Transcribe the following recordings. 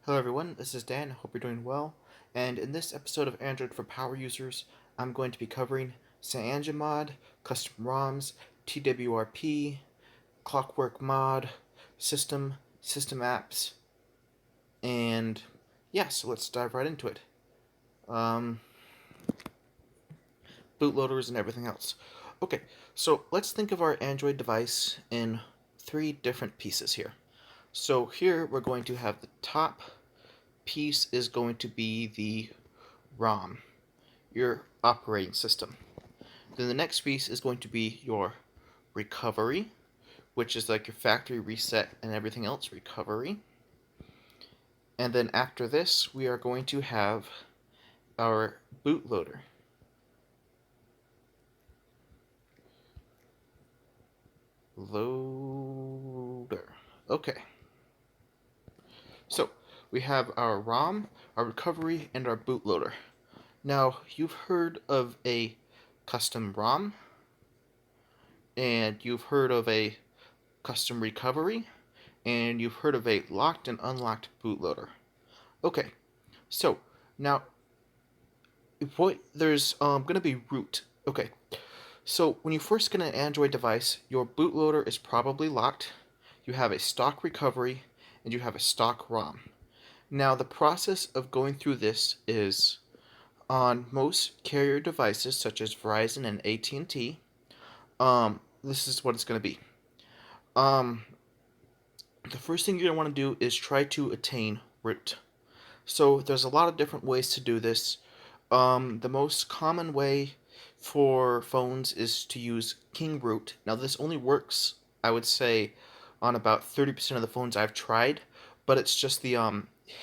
Hello everyone, this is Dan. I hope you're doing well. And in this episode of Android for Power Users, I'm going to be covering cyanogenmod, custom ROMs, TWRP, clockwork mod, system apps, and yeah, so let's dive right into it. Um, bootloaders and everything else. Okay, so let's think of our Android device in three different pieces here. So here we're going to have the top piece is going to be the ROM, your operating system. Then the next piece is going to be your recovery, which is like your factory reset and everything else recovery. And then after this, we are going to have our bootloader. Loader. Okay. So we have our ROM, our recovery, and our bootloader. Now, you've heard of a custom ROM, and you've heard of a custom recovery, and you've heard of a locked and unlocked bootloader. Okay, so now there's going to be root. Okay, so when you first get an Android device, your bootloader is probably locked. You have a stock recovery, and you have a stock ROM. Now the process of going through this is on most carrier devices such as Verizon and AT&T. This is what it's going to be. The first thing you're going to want to do is try to attain root. So there's a lot of different ways to do this. The most common way for phones is to use king root. Now this only works, I would say, on about 30% of the phones I've tried, but it's just the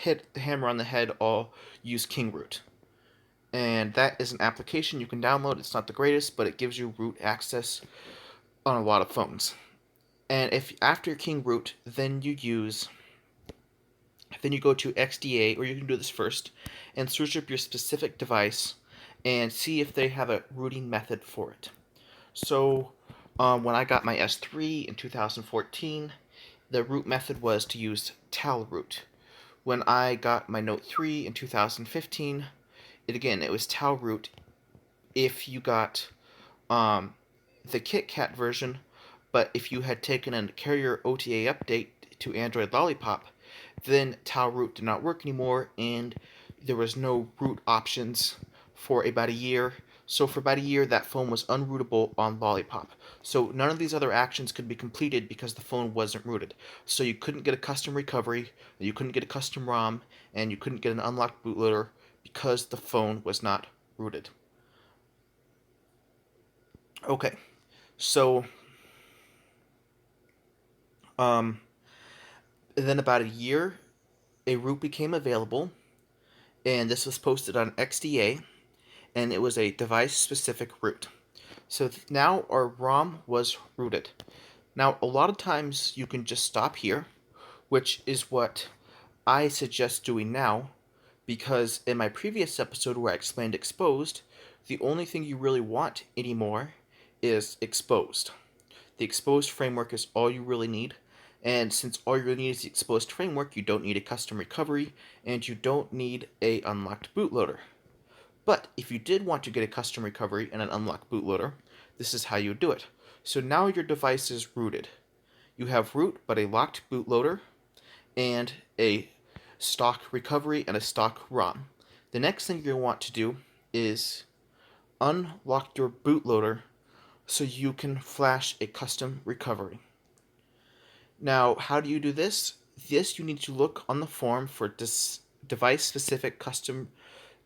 hit the hammer on the head all use king root. And that is an application you can download. It's not the greatest, but it gives you root access on a lot of phones. And if after king root, then you go to XDA, or you can do this first, and search up your specific device and see if they have a rooting method for it. So when I got my S3 in 2014, the root method was to use talroot. When I got my Note 3 in 2015, it was talroot if you got the KitKat version, but if you had taken a carrier OTA update to Android Lollipop, then talroot did not work anymore, and there was no root options for about a year. So for about a year, that phone was unrootable on Lollipop. So none of these other actions could be completed because the phone wasn't rooted. So you couldn't get a custom recovery, you couldn't get a custom ROM, and you couldn't get an unlocked bootloader because the phone was not rooted. Okay, so um, then about a year, a root became available, and this was posted on XDA, and it was a device-specific root. So now our ROM was rooted. Now, a lot of times you can just stop here, which is what I suggest doing now, because in my previous episode where I explained exposed, the only thing you really want anymore is exposed. The exposed framework is all you really need, and since all you really need is the exposed framework, you don't need a custom recovery, and you don't need a unlocked bootloader. But if you did want to get a custom recovery and an unlocked bootloader, this is how you would do it. So now your device is rooted. You have root, but a locked bootloader, and a stock recovery and a stock ROM. The next thing you're going to want to do is unlock your bootloader so you can flash a custom recovery. Now, how do you do this? This you need to look on the form for device-specific custom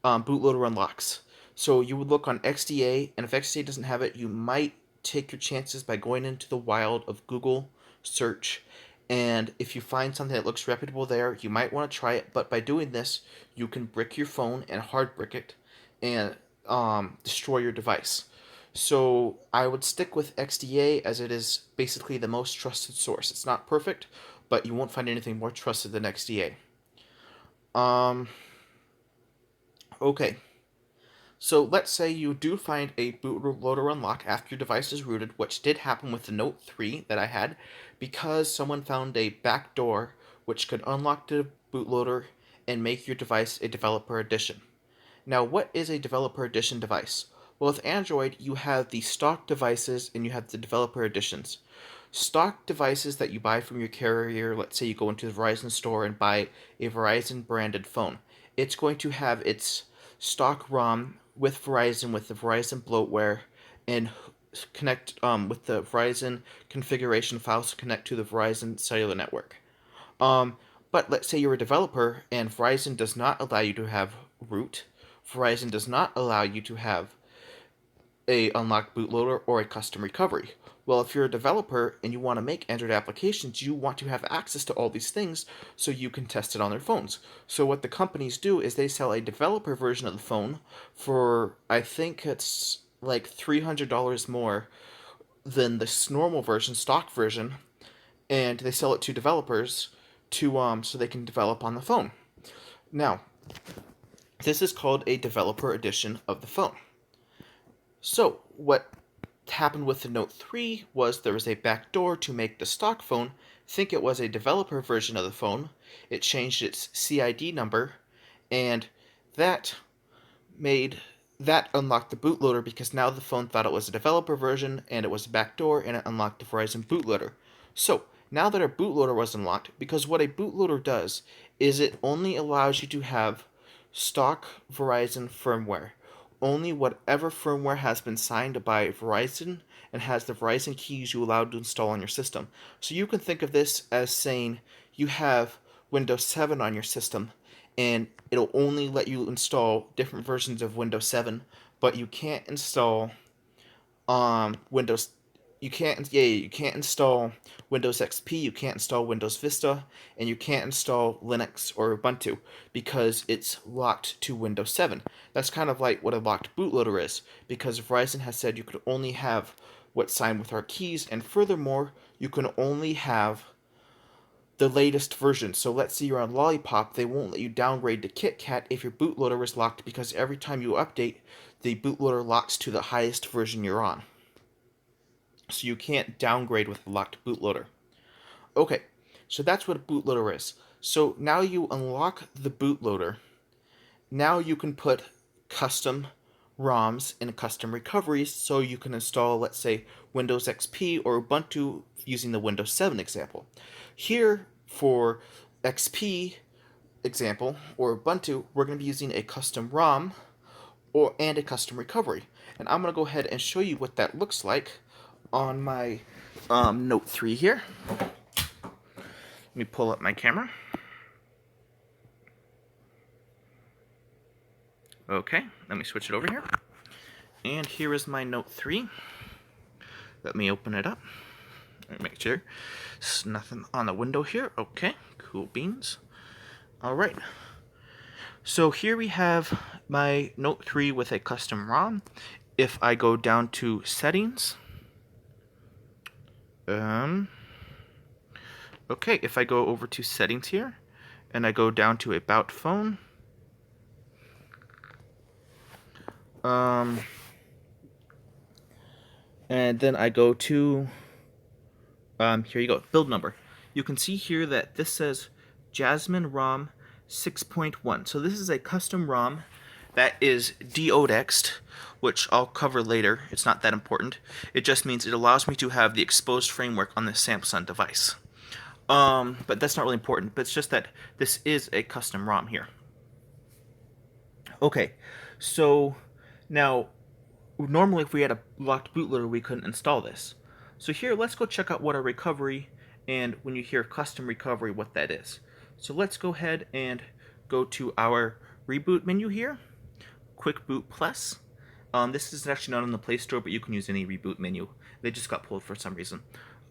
bootloader unlocks. So you would look on XDA, and if XDA doesn't have it, you might take your chances by going into the wild of Google search. And if you find something that looks reputable there, you might want to try it. But by doing this, you can brick your phone and hard brick it and destroy your device. So I would stick with XDA as it is basically the most trusted source. It's not perfect, but you won't find anything more trusted than XDA. Okay. So let's say you do find a bootloader unlock after your device is rooted, which did happen with the Note 3 that I had, because someone found a backdoor which could unlock the bootloader and make your device a developer edition. Now, what is a developer edition device? Well, with Android, you have the stock devices and you have the developer editions. Stock devices that you buy from your carrier, let's say you go into the Verizon store and buy a Verizon branded phone. It's going to have its stock ROM with Verizon, with the Verizon bloatware, and connect with the Verizon configuration files to connect to the Verizon cellular network. Um, but let's say you're a developer and Verizon does not allow you to have root. Verizon does not allow you to have a unlocked bootloader or a custom recovery. Well, if you're a developer and you want to make Android applications, you want to have access to all these things so you can test it on their phones. So what the companies do is they sell a developer version of the phone for, I think it's like $300 more than this normal version, stock version, and they sell it to developers to so they can develop on the phone. Now, this is called a developer edition of the phone. So, what happened with the Note 3 was there was a backdoor to make the stock phone think it was a developer version of the phone. It changed its CID number, and that made that unlocked the bootloader because now the phone thought it was a developer version and it was a backdoor and it unlocked the Verizon bootloader. So, now that our bootloader was unlocked, because what a bootloader does is it only allows you to have stock Verizon firmware. Only whatever firmware has been signed by Verizon and has the Verizon keys you allowed to install on your system. So you can think of this as saying you have Windows 7 on your system and it'll only let you install different versions of Windows 7, but you can't install Windows you can't install Windows XP, you can't install Windows Vista, and you can't install Linux or Ubuntu because it's locked to Windows 7. That's kind of like what a locked bootloader is, because Verizon has said you could only have what's signed with our keys, and furthermore, you can only have the latest version. So let's say you're on Lollipop, they won't let you downgrade to KitKat if your bootloader is locked because every time you update, the bootloader locks to the highest version you're on. So you can't downgrade with a locked bootloader. Okay, so that's what a bootloader is. So now you unlock the bootloader. Now you can put custom ROMs and custom recoveries so you can install, let's say, Windows XP or Ubuntu using the Windows 7 example. Here, for XP example, or Ubuntu, we're going to be using a custom ROM and a custom recovery. And I'm going to go ahead and show you what that looks like on my Note 3 here. Let me pull up my camera. Okay, let me switch it over here. And here is my Note 3. Let me open it up. Let me make sure there's nothing on the window here. Okay, cool beans. Alright. So here we have my Note 3 with a custom ROM. If I go down to settings, okay, if I go over to settings here, and I go down to about phone, and then I go to, here you go, build number. You can see here that this says Jasmine ROM 6.1. So this is a custom ROM that is deodexed, which I'll cover later. It's not that important. It just means it allows me to have the exposed framework on this Samsung device. But that's not really important. But it's just that this is a custom ROM here. Okay, so now normally if we had a locked bootloader, we couldn't install this. So here, let's go check out what a recovery, and when you hear custom recovery, what that is. So let's go ahead and go to our reboot menu here. Quick Boot Plus. This is actually not on the Play Store, but you can use any reboot menu. They just got pulled for some reason.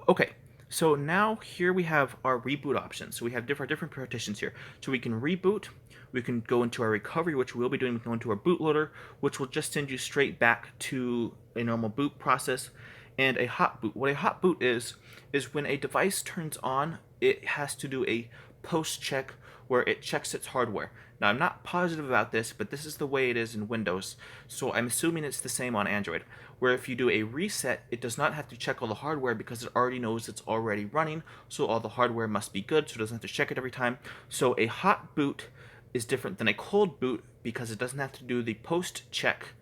Okay, so now here we have our reboot options. So we have different partitions here. So we can reboot, we can go into our recovery, which we'll be doing. We can go into our bootloader, which will just send you straight back to a normal boot process, and a hot boot. What a hot boot is when a device turns on, it has to do a post check where it checks its hardware. Now, I'm not positive about this, but this is the way it is in Windows, so I'm assuming it's the same on Android, where if you do a reset, it does not have to check all the hardware because it already knows it's already running, so all the hardware must be good, so it doesn't have to check it every time. So a hot boot is different than a cold boot because it doesn't have to do the post check,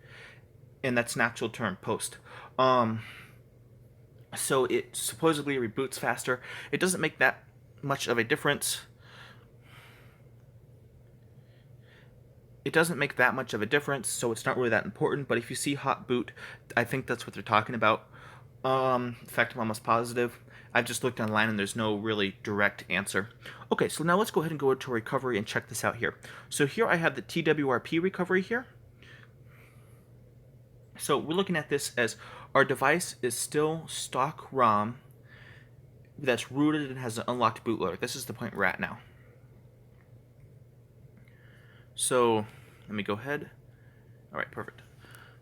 and that's an actual term, post. So it supposedly reboots faster. It doesn't make that much of a difference. It doesn't make that much of a difference, so it's not really that important. But if you see hot boot, I think that's what they're talking about. In fact, I'm almost positive. I've just looked online and there's no really direct answer. Okay, so now let's go ahead and go to recovery and check this out here. So here I have the TWRP recovery here. So we're looking at this as our device is still stock ROM that's rooted and has an unlocked bootloader. This is the point we're at now. So let me go ahead. All right, perfect.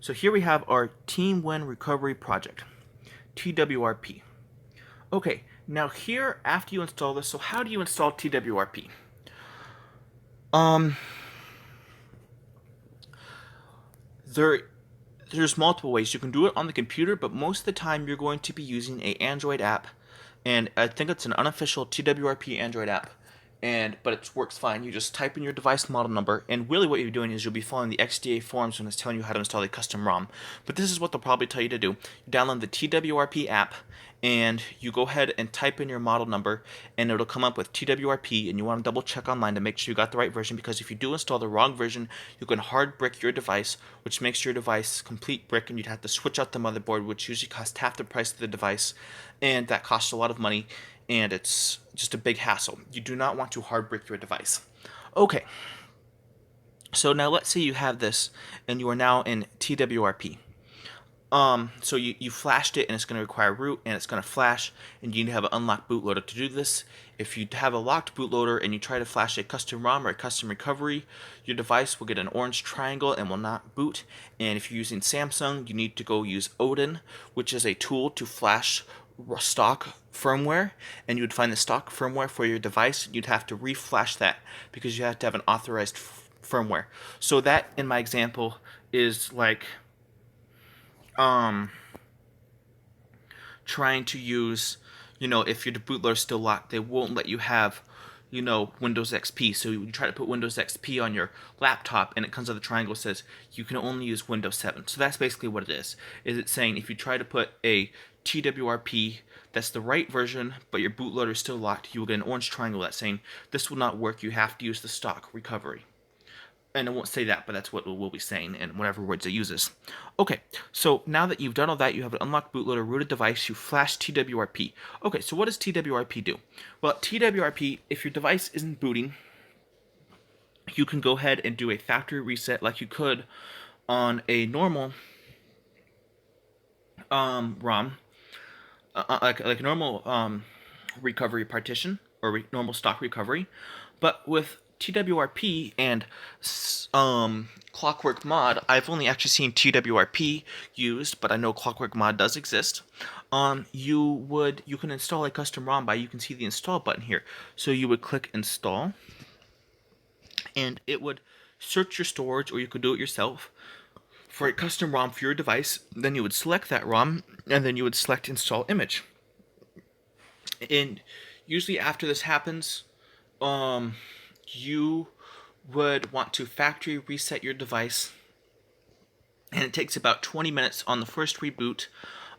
So here we have our Team Win Recovery Project, TWRP. Okay, now here after you install this, so how do you install TWRP? There's multiple ways. You can do it on the computer, but most of the time you're going to be using an Android app, and I think it's an unofficial TWRP Android app. But it works fine. You just type in your device model number, and really what you're doing is you'll be following the XDA forms when it's telling you how to install a custom ROM. But this is what they'll probably tell you to do. You download the TWRP app, and you go ahead and type in your model number, and it'll come up with TWRP, and you want to double check online to make sure you got the right version, because if you do install the wrong version, you can hard brick your device, which makes your device complete brick, and you'd have to switch out the motherboard, which usually costs half the price of the device, and that costs a lot of money, and it's just a big hassle. You do not want to hard brick your device. Okay, so now let's say you have this and you are now in TWRP. So you flashed it and it's going to require root and it's going to flash, and you need to have an unlocked bootloader to do this. If you have a locked bootloader and you try to flash a custom ROM or a custom recovery, your device will get an orange triangle and will not boot. And if you're using Samsung, you need to go use Odin, which is a tool to flash stock firmware, and you would find the stock firmware for your device. You'd have to reflash that because you have to have an authorized firmware. So that, in my example, is like trying to use, if your bootloader is still locked, they won't let you have, Windows XP. So you try to put Windows XP on your laptop, and it comes with a triangle that says you can only use Windows 7. So that's basically what it is. Is it saying if you try to put a TWRP that's the right version, but your bootloader is still locked, you will get an orange triangle that's saying this will not work. You have to use the stock recovery. And it won't say that, but that's what it will be saying in whatever words it uses. Okay, so now that you've done all that, you have an unlocked bootloader, rooted device, you flash TWRP. Okay, so what does TWRP do? Well, TWRP, if your device isn't booting, you can go ahead and do a factory reset like you could on a normal ROM, like a normal recovery partition or normal stock recovery, but with TWRP and Clockwork Mod, I've only actually seen TWRP used, but I know Clockwork Mod does exist. You can install a custom ROM by, you can see the install button here. So you would click install, and it would search your storage, or you could do it yourself, for a custom ROM for your device. Then you would select that ROM, and then you would select install image. And usually after this happens, you would want to factory reset your device, and it takes about 20 minutes on the first reboot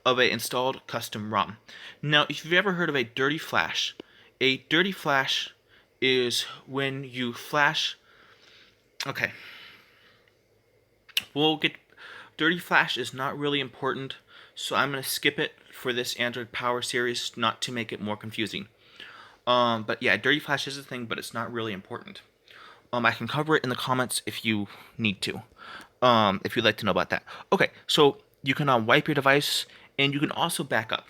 of a installed custom ROM. Now, if you've ever heard of a dirty flash is when you flash. Okay, dirty flash is not really important, so I'm going to skip it for this Android Power series, not to make it more confusing. But yeah, dirty flash is a thing, but it's not really important. I can cover it in the comments if you need to, if you'd like to know about that. Okay, so you can wipe your device, and you can also back up.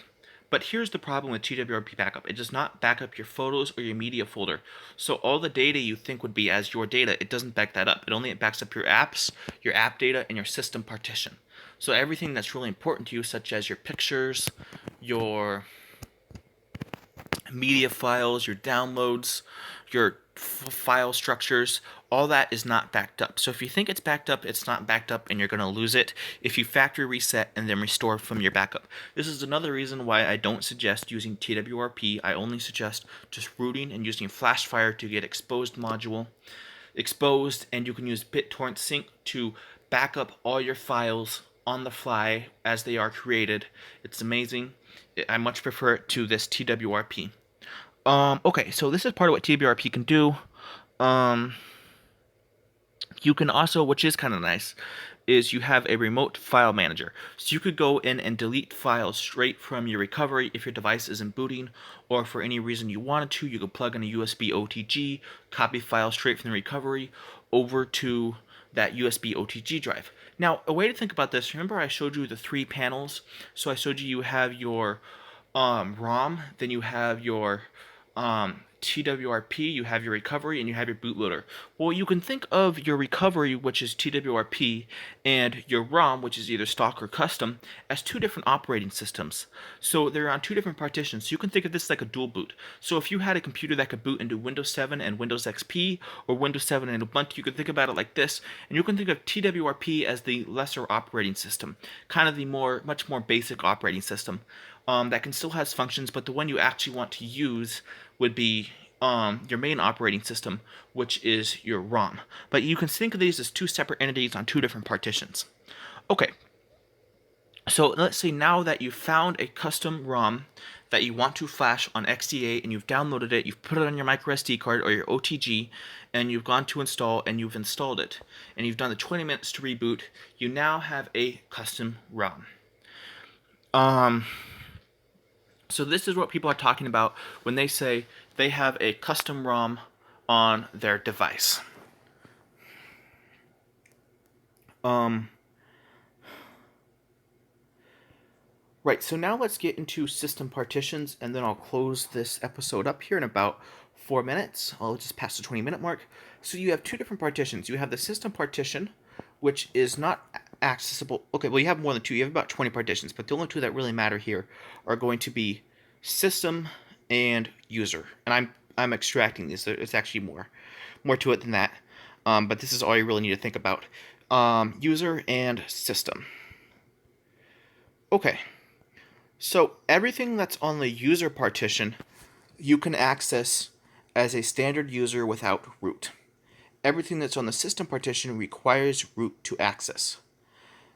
But here's the problem with TWRP backup. It does not back up your photos or your media folder. So all the data you think would be as your data, it doesn't back that up. It only backs up your apps, your app data, and your system partition. So everything that's really important to you, such as your pictures, your media files, your downloads, your file structures, all that is not backed up. So if you think it's backed up, it's not backed up, and you're going to lose it if you factory reset and then restore from your backup. This is another reason why I don't suggest using TWRP. I only suggest just rooting and using FlashFire to get exposed module. exposed, and you can use BitTorrent Sync to back up all your files on the fly as they are created. It's amazing. I much prefer it to this TWRP. Okay, so this is part of what TWRP can do. Um, you can also, which is kind of nice, is you have a remote file manager. So you could go in and delete files straight from your recovery if your device isn't booting, or for any reason you wanted to, you could plug in a USB OTG, copy files straight from the recovery over to that USB OTG drive. Now, a way to think about this, remember I showed you the 3 panels? So I showed you have your ROM, then you have your TWRP, you have your recovery, and you have your bootloader. Well, you can think of your recovery, which is TWRP, and your ROM, which is either stock or custom, as 2 different operating systems. So they're on 2 different partitions. So you can think of this like a dual boot. So if you had a computer that could boot into Windows 7 and Windows XP, or Windows 7 and Ubuntu, you could think about it like this, and you can think of TWRP as the lesser operating system, kind of the much more basic operating system. That can still has functions, but the one you actually want to use would be your main operating system, which is your ROM. But you can think of these as 2 separate entities on 2 different partitions. Okay, so let's say now that you've found a custom ROM that you want to flash on XDA and you've downloaded it, you've put it on your microSD card or your OTG, and you've gone to install and you've installed it, and you've done the 20 minutes to reboot, you now have a custom ROM. So this is what people are talking about when they say they have a custom ROM on their device. Right, so now let's get into system partitions, and then I'll close this episode up here in about 4 minutes. I'll just pass the 20-minute mark. So you have 2 different partitions. You have the system partition, which is not accessible. Okay, well, you have more than 2. You have about 20 partitions, but the only 2 that really matter here are going to be system and user. And I'm extracting these. It's actually more to it than that. But this is all you really need to think about. User and system. Okay. So everything that's on the user partition, you can access as a standard user without root. Everything that's on the system partition requires root to access.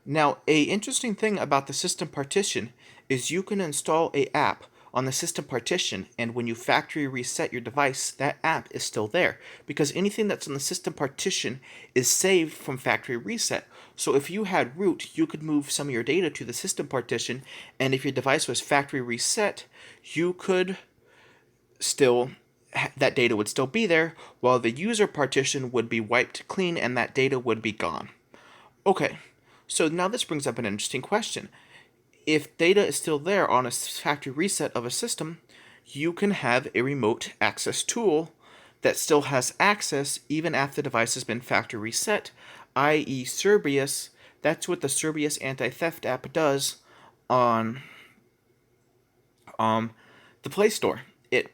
Now, an interesting thing about the system partition is you can install an app on the system partition, and when you factory reset your device, that app is still there, because anything that's on the system partition is saved from factory reset. So if you had root, you could move some of your data to the system partition, and if your device was factory reset, you could still, that data would still be there, while the user partition would be wiped clean and that data would be gone. Okay, so now this brings up an interesting question. If data is still there on a factory reset of a system, you can have a remote access tool that still has access even after the device has been factory reset, i.e. Cerberus. That's what the Cerberus anti-theft app does on the Play Store. It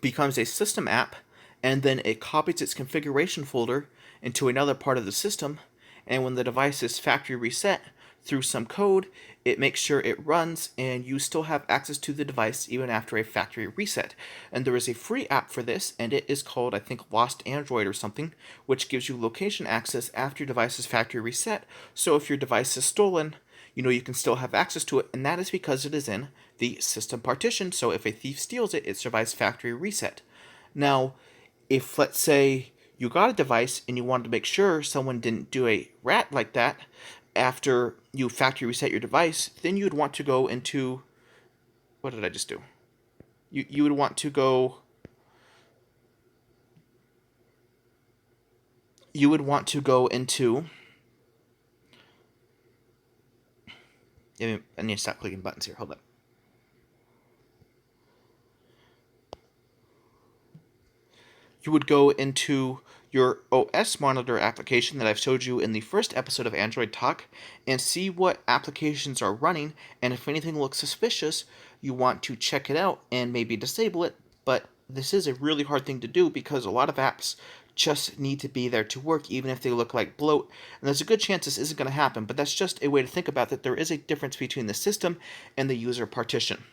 becomes a system app, and then it copies its configuration folder into another part of the system, and when the device is factory reset through some code, it makes sure it runs, and you still have access to the device even after a factory reset. And there is a free app for this, and it is called, I think, Lost Android or something, which gives you location access after your device is factory reset. So if your device is stolen, you can still have access to it, and that is because it is in the system partition. So if a thief steals it, it survives factory reset. Now, if, let's say, you got a device and you wanted to make sure someone didn't do a rat like that after you factory reset your device, then you would want to go into, what did I just do? You would want to go, into, I need to stop clicking buttons here, hold up. You would go into your OS monitor application that I've showed you in the first episode of Android Talk and see what applications are running, and if anything looks suspicious, you want to check it out and maybe disable it. But this is a really hard thing to do because a lot of apps just need to be there to work even if they look like bloat, and there's a good chance this isn't going to happen, but that's just a way to think about that there is a difference between the system and the user partition.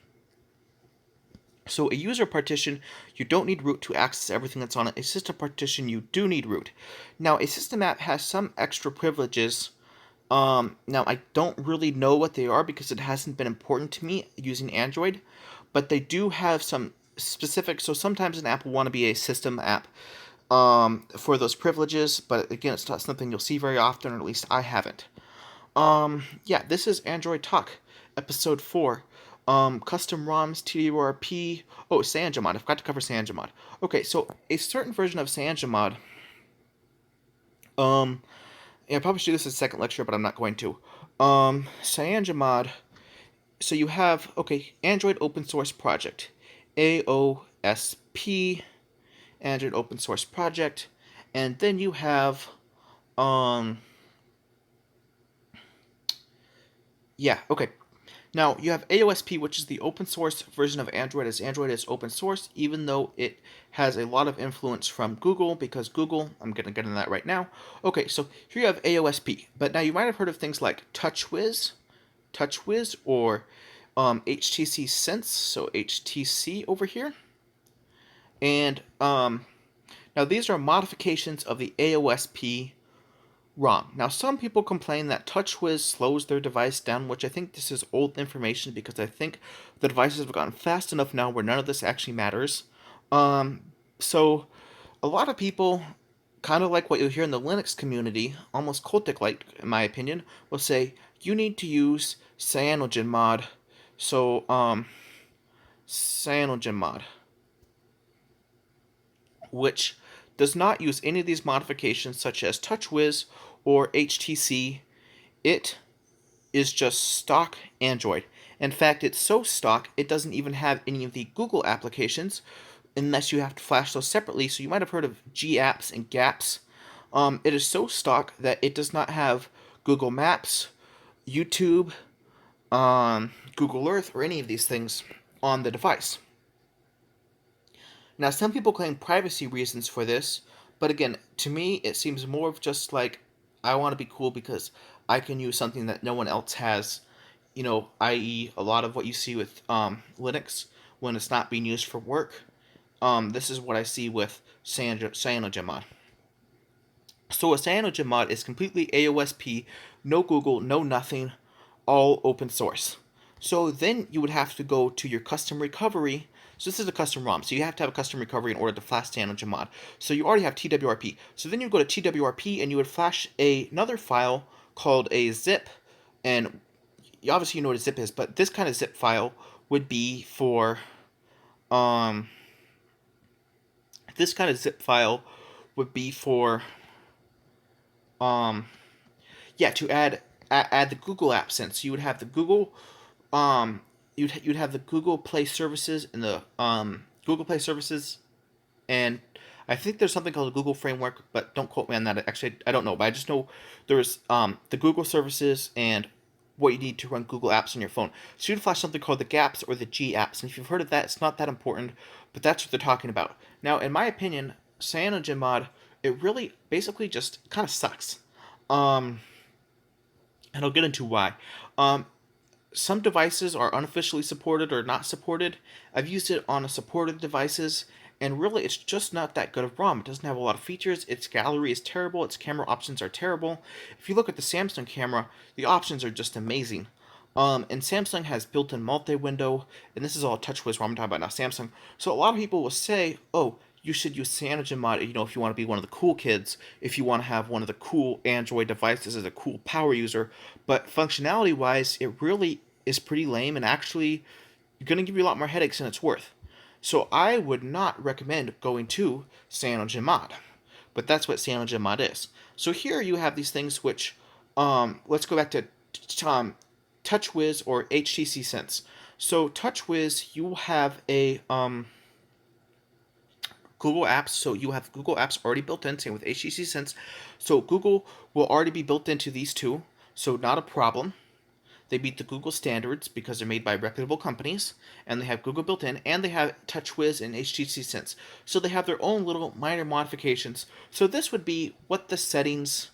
So a user partition, you don't need root to access everything that's on it. A system partition, you do need root. Now, a system app has some extra privileges. Now, I don't really know what they are because it hasn't been important to me using Android, but they do have some specific. So sometimes an app will want to be a system app for those privileges, but again, it's not something you'll see very often, or at least I haven't. Yeah, this is Android Talk, episode 4. Custom ROMs, TWRP. Oh, cyanogenmod. I forgot to cover cyanogenmod. Okay, so a certain version of cyanogenmod. Yeah, I probably should do this as a second lecture, but I'm not going to. Cyanogenmod. So you have, okay, Android Open Source Project. AOSP, Android Open Source Project. And then you have, yeah, okay. Now, you have AOSP, which is the open source version of Android, as Android is open source, even though it has a lot of influence from Google, because Google, I'm going to get into that right now. Okay, so here you have AOSP, but now you might have heard of things like TouchWiz, or HTC Sense, so HTC over here. And now these are modifications of the AOSP ROM. Now, some people complain that TouchWiz slows their device down, which I think this is old information because I think the devices have gotten fast enough now where none of this actually matters. So a lot of people, kind of like what you'll hear in the Linux community, almost cultic-like in my opinion, will say you need to use cyanogenmod. So, cyanogenmod, which does not use any of these modifications such as TouchWiz or HTC. It is just stock Android. In fact, it's so stock, it doesn't even have any of the Google applications unless you have to flash those separately. So you might have heard of GApps and GApps. It is so stock that it does not have Google Maps, YouTube, Google Earth, or any of these things on the device. Now, some people claim privacy reasons for this, but again, to me, it seems more of just like I want to be cool because I can use something that no one else has. I.e., a lot of what you see with Linux when it's not being used for work. This is what I see with CyanogenMod. So a CyanogenMod is completely AOSP, no Google, no nothing, all open source. So then you would have to go to your custom recovery. So this is a custom ROM, so you have to have a custom recovery in order to flash CyanogenMod. So you already have TWRP. So then you go to TWRP and you would flash another file called a zip, and obviously you know what a zip is, but this kind of zip file would be for this kind of zip file would be for yeah, to add the Google Apps in. So you would have the Google you'd have the Google Play services and the Google Play services, and I think there's something called a Google Framework, but don't quote me on that. Actually, I don't know, but I just know there's the Google services and what you need to run Google Apps on your phone. So you'd flash something called the GApps or the GApps, and if you've heard of that, it's not that important, but that's what they're talking about. Now, in my opinion, CyanogenMod, it really basically just kind of sucks. And I'll get into why. Some devices are unofficially supported or not supported. I've used it on supported devices, and really it's just not that good of ROM. It doesn't have a lot of features. Its gallery is terrible. Its camera options are terrible. If you look at the Samsung camera, the options are just amazing. And Samsung has built-in multi-window, and this is all TouchWiz ROM I'm talking about now, Samsung. So a lot of people will say, oh, you should use CyanogenMod, if you want to be one of the cool kids, if you want to have one of the cool Android devices as a cool power user. But functionality-wise, it really is pretty lame, and actually, going to give you a lot more headaches than it's worth. So I would not recommend going to CyanogenMod. But that's what CyanogenMod is. So here you have these things which, let's go back to TouchWiz or HTC Sense. So TouchWiz, you have a Google Apps, so you have Google Apps already built in, same with HTC Sense. So Google will already be built into these two, so not a problem. They meet the Google standards because they're made by reputable companies, and they have Google built in, and they have TouchWiz and HTC Sense. So they have their own little minor modifications. So this would be what the settings,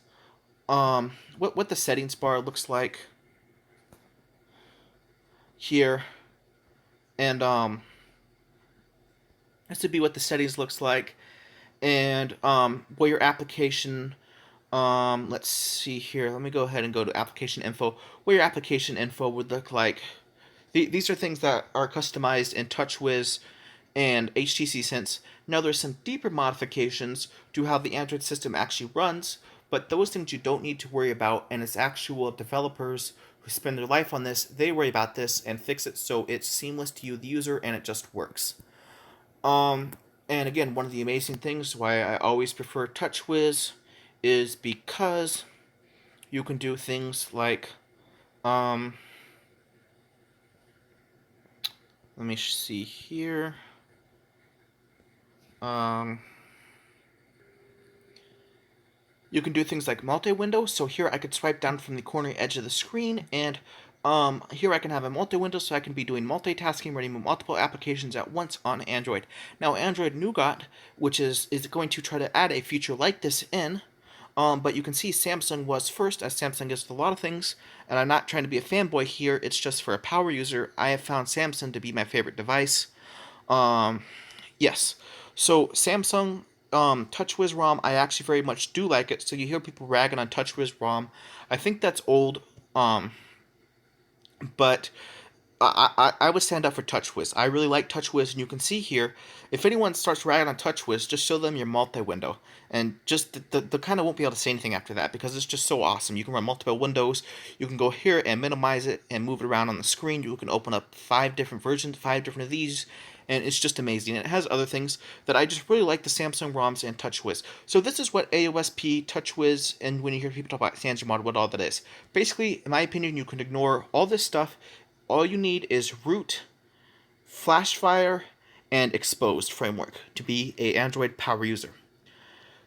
what the settings bar looks like here, and This would be what the settings looks like, and where your application. Let's see here. Let me go ahead and go to application info. Where your application info would look like. These are things that are customized in TouchWiz and HTC Sense. Now there's some deeper modifications to how the Android system actually runs, but those things you don't need to worry about, and it's actual developers who spend their life on this, they worry about this and fix it so it's seamless to you, the user, and it just works. Um, and again, one of the amazing things why I always prefer TouchWiz is because you can do things like, um, let me see here. Um, you can do things like multi-window. So here I could swipe down from the corner edge of the screen, and here I can have a multi-window, so I can be doing multitasking, running multiple applications at once on Android. Now, Android Nougat, which is going to try to add a feature like this in, but you can see Samsung was first, as Samsung is with a lot of things, and I'm not trying to be a fanboy here, it's just for a power user. I have found Samsung to be my favorite device. Um, Yes. So Samsung TouchWiz ROM, I actually very much do like it. So you hear people ragging on TouchWiz ROM. I think that's old, but I would stand up for TouchWiz. I really like TouchWiz, and you can see here, if anyone starts ragging on TouchWiz, just show them your multi-window, and just the kind of won't be able to say anything after that because it's just so awesome. You can run multiple windows. You can go here and minimize it and move it around on the screen. You can open up 5 different versions, 5 different of these, and it's just amazing. And it has other things that I just really like, the Samsung ROMs and TouchWiz. So this is what AOSP, TouchWiz, and when you hear people talk about CyanogenMod, what all that is. Basically, in my opinion, you can ignore all this stuff. All you need is root, Flashfire, and exposed framework to be a Android power user.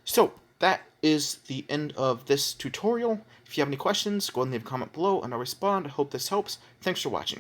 So that is the end of this tutorial. If you have any questions, go ahead and leave a comment below and I'll respond. I hope this helps. Thanks for watching.